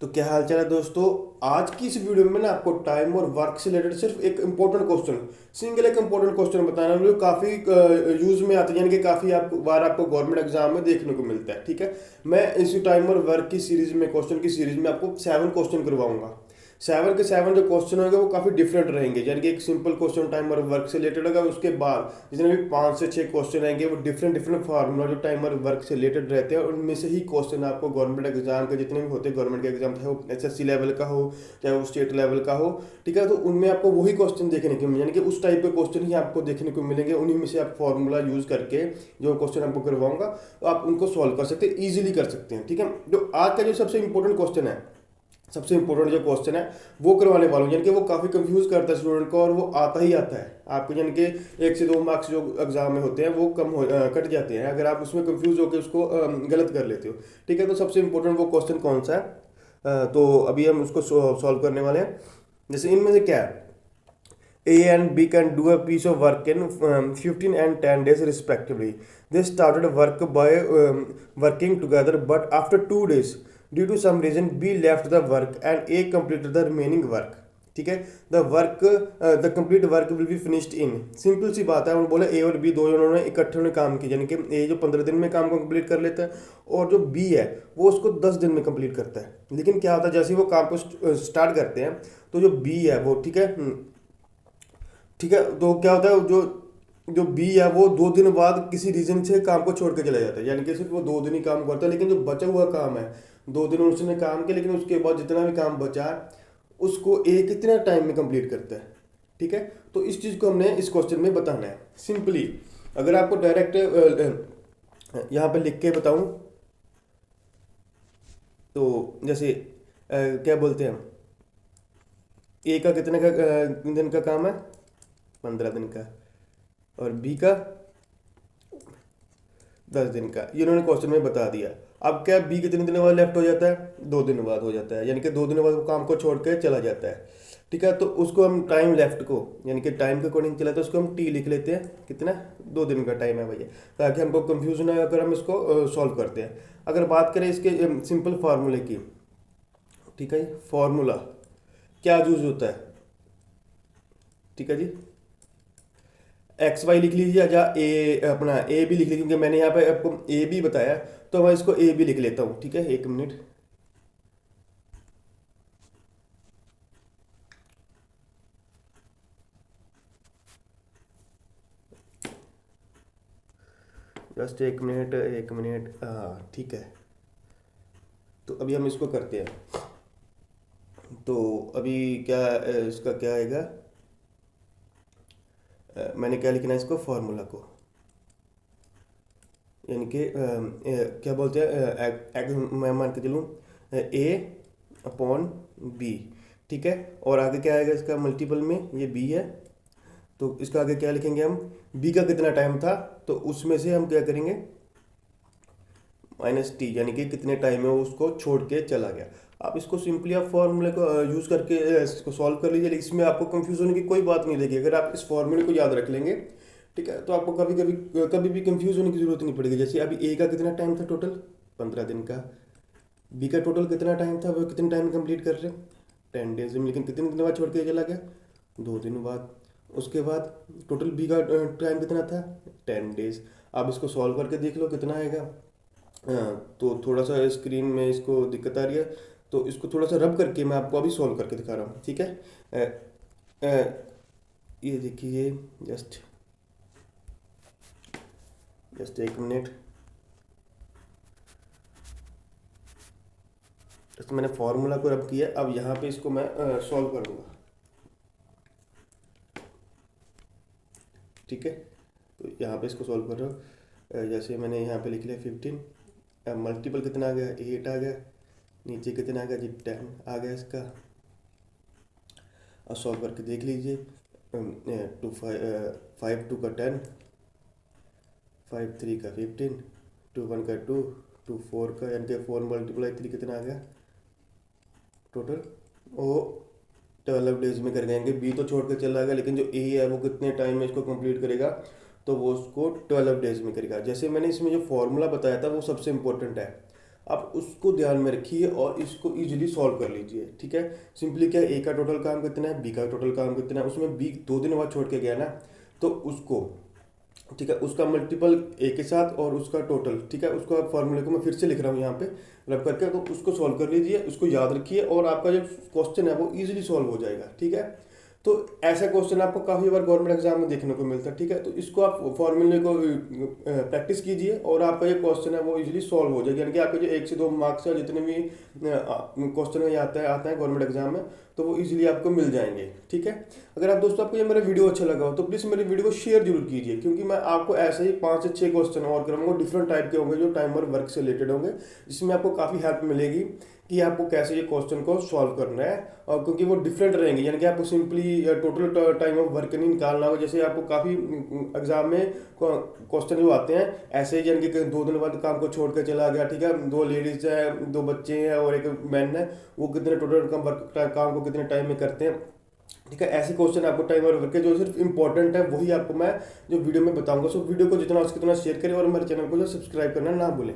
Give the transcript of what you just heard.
तो क्या हाल चाल है दोस्तों। आज की इस वीडियो में ना आपको टाइम और वर्क से रिलेटेड सिर्फ एक इम्पोर्टेंट क्वेश्चन, सिंगल एक इम्पोर्टेंट क्वेश्चन बताना है जो काफ़ी यूज में आता है, यानी कि काफ़ी आपको बार आपको गवर्नमेंट एग्जाम में देखने को मिलता है। ठीक है, मैं इसी टाइम और वर्क की सीरीज में, क्वेश्चन की सीरीज में आपको 7 क्वेश्चन करवाऊंगा। 7 के 7 जो क्वेश्चन होंगे वो काफ़ी डिफरेंट रहेंगे, यानी कि एक सिंपल क्वेश्चन टाइम और वर्क से रिलेटेड होगा। उसके बाद जितने भी 5 से 6 क्वेश्चन आएंगे वो डिफरेंट डिफरेंट फार्मूला जो टाइम और वर्क से रिलेटेड रहते हैं, उनमें से ही क्वेश्चन आपको गवर्नमेंट एग्जाम के जितने भी होते हैं, गवर्नमेंट के एग्जाम चाहे वो एसएससी लेवल का हो चाहे वो स्टेट लेवल का हो। ठीक है, तो उनमें आपको वही क्वेश्चन देखने को मिलेंगे, यानी कि उस टाइप के क्वेश्चन ही आपको देखने को मिलेंगे। उन्हीं में से आप फॉर्मूला यूज करके जो क्वेश्चन आपको करवाऊंगा तो आप उनको सॉल्व कर सकते हैं, ईजिली कर सकते हैं। ठीक है, जो आज का जो सबसे इंपॉर्टेंट क्वेश्चन है, सबसे इंपॉर्टेंट जो क्वेश्चन है वो करवाने वाला हूँ, यानी कि वो काफ़ी कंफ्यूज करता है स्टूडेंट को, और वो आता ही आता है आपको, यानी कि 1 से 2 मार्क्स जो एग्जाम में होते हैं वो कट जाते हैं अगर आप उसमें कंफ्यूज होकर उसको गलत कर लेते हो। ठीक है, तो सबसे इंपॉर्टेंट वो क्वेश्चन कौन सा है, तो अभी हम उसको सॉल्व करने वाले हैं। जैसे इनमें से क्या है, A and B can do a piece of work in 15 and 10 days respectively. They started work by working together, but after 2 days, due to some reason, B left the work and A completed the remaining work. ठीक है, the complete work will be finished in, simple सी बात है। उन्होंने बोला ए और B दो जनों ने इकट्ठे ने काम किया, यानी कि ए जो 15 दिन में काम को कंप्लीट कर लेता है और जो बी है वो उसको 10 दिन में कंप्लीट करता है। लेकिन क्या होता है, जैसे ही वो काम को स्टार्ट करते हैं तो जो बी है वो, ठीक है, ठीक है, तो क्या होता है, जो जो बी है वो 2 दिन बाद किसी रीजन से काम को छोड़ के चला जाता है, यानी कि सिर्फ वो 2 दिन ही काम करता है। लेकिन जो बचा हुआ काम है, 2 दिन उसने काम किया, लेकिन उसके बाद जितना भी काम बचा है उसको एक कितना टाइम में कंप्लीट करता है। ठीक है, तो इस चीज़ को हमने इस क्वेश्चन में बताना है सिंपली। अगर आपको डायरेक्ट यहाँ पे लिख के बताऊँ तो जैसे क्या बोलते हैं, ए का कितने का दिन का काम है, 15 दिन का, और बी का 10 दिन का, ये उन्होंने क्वेश्चन में बता दिया। अब क्या बी कितने दिन बाद लेफ्ट हो जाता है, 2 दिन बाद हो जाता है, यानी कि 2 दिन बाद वो काम को छोड़ के चला जाता है। ठीक है, तो उसको हम टाइम लेफ्ट को, यानी कि टाइम के अकॉर्डिंग चला तो उसको हम टी लिख लेते हैं, कितना, 2 दिन का टाइम है भैया, ताकि हमको कंफ्यूजन है अगर हम इसको सॉल्व करते हैं। अगर बात करें इसके सिंपल फार्मूले की, ठीक है, फार्मूला क्या यूज होता है, ठीक है जी, एक्स वाई लिख लीजिए या ए, अपना ए भी लिख लीजिए, क्योंकि मैंने यहाँ पे आपको ए भी बताया, तो मैं इसको ए भी लिख लेता हूँ। ठीक है, 1 मिनट, जस्ट 1 मिनट 1 मिनट, हाँ ठीक है। तो अभी हम इसको करते हैं, तो अभी क्या इसका क्या आएगा, मैंने क्या लिखना है इसको, फार्मूला को, यानी कि क्या बोलते हैं, मैं मान के चलूँ ए अपॉन बी। ठीक है, और आगे क्या आएगा इसका मल्टीपल में, ये बी है तो इसका आगे क्या लिखेंगे हम, बी का कितना टाइम था तो उसमें से हम क्या करेंगे, माइनस टी, यानी कि कितने टाइम में वो उसको छोड़ के चला गया। आप इसको सिंपली आप फॉर्मूले को यूज़ करके इसको सॉल्व कर लीजिए, लेकिन इसमें आपको कंफ्यूज होने की कोई बात नहीं रहेगी अगर आप इस फॉर्मूले को याद रख लेंगे। ठीक है, तो आपको कभी भी कंफ्यूज होने की जरूरत नहीं पड़ेगी। जैसे अभी ए का कितना टाइम था टोटल, 15 दिन का, बी का टोटल कितना टाइम था, वो कितने टाइम में कंप्लीट कर रहे हैं, 10 डेज में, लेकिन कितने दिन बाद छोड़ के चला गया, 2 दिन बाद। उसके बाद टोटल बी का टाइम कितना था, 10 डेज। आप इसको सॉल्व करके देख लो कितना आएगा। तो थोड़ा सा स्क्रीन में इसको दिक्कत आ रही है, तो इसको थोड़ा सा रब करके मैं आपको अभी सॉल्व करके दिखा रहा हूँ। ठीक है, ये देखिए, जस्ट जस्ट 1 मिनट, जस्ट मैंने फॉर्मूला को रब किया, अब यहाँ पे इसको मैं सॉल्व करूँगा। ठीक है, तो यहाँ पे इसको सॉल्व कर रहा हूँ। जैसे मैंने यहाँ पे लिख लिया 15, मल्टीपल कितना आ गया, 8 आ गया, नीचे कितना आ गया जी, 10 आ गया इसका। अब सॉल्व करके देख लीजिए, 5 2 का 10, 5 3 का 15, 2 1 का 2, 2 4 का, यानी कि 4 × 3 कितना आ गया टोटल, वो 12 डेज में कर गएंगे। बी तो छोड़ कर चला गया, लेकिन जो ए है वो कितने टाइम में इसको कंप्लीट करेगा, तो वो उसको 12 डेज में करेगा। जैसे मैंने इसमें जो फॉर्मूला बताया था वो सबसे इम्पोर्टेंट है। आप उसको ध्यान में रखिए और इसको इजीली सॉल्व कर लीजिए। ठीक है, सिंपली क्या है, ए का टोटल काम कितना है, बी का टोटल काम कितना है, उसमें बी 2 दिन बाद छोड़ के गया ना, तो उसको, ठीक है, उसका मल्टीपल ए के साथ और उसका टोटल, ठीक है, उसको आप फॉर्मूले को मैं फिर से लिख रहा हूँ यहाँ पे रब करके, तो उसको सॉल्व कर लीजिए, उसको याद रखिए और आपका जो क्वेश्चन है वो इजीली सॉल्व हो जाएगा। ठीक है, तो ऐसा क्वेश्चन आपको काफ़ी बार गवर्नमेंट एग्जाम में देखने को मिलता है। ठीक है, तो इसको आप फॉर्मूले को प्रैक्टिस कीजिए और आपका जो क्वेश्चन है वो इजीली सॉल्व हो जाएगा, यानी कि आपके जो 1 से 2 मार्क्स है जितने भी क्वेश्चन में आता है गवर्नमेंट एग्जाम में, तो वो इजीली आपको मिल जाएंगे। ठीक है, अगर आप दोस्तों आपको ये मेरा वीडियो अच्छा लगा हो तो प्लीज़ मेरे वीडियो को शेयर जरूर कीजिए, क्योंकि मैं आपको ऐसे ही 5 से 6 क्वेश्चन और कराऊंगा, डिफरेंट टाइप के होंगे जो टाइमर वर्क से रिलेटेड होंगे, जिसमें आपको काफ़ी हेल्प मिलेगी कि आपको कैसे ये क्वेश्चन को सॉल्व करना है। और क्योंकि वो डिफरेंट रहेंगे, यानी कि आपको simply total time of work नहीं निकालना होगा, जैसे आपको काफ़ी एग्जाम में क्वेश्चन जो आते हैं ऐसे ही, यानी कि 2 दिन बाद काम को छोड़ के चला गया, ठीक है, 2 लेडीज है, 2 बच्चे हैं और एक मैन है, वो कितने टोटल काम को कितने टाइम में करते हैं। ठीक है, ऐसे क्वेश्चन आपको टाइम और वर्क के जो सिर्फ इंपॉर्टेंट है वही आपको मैं जो वीडियो में बताऊंगा। सो वीडियो को जितना हो सके उतना शेयर करें और हमारे चैनल को जो सब्सक्राइब करना ना भूलें।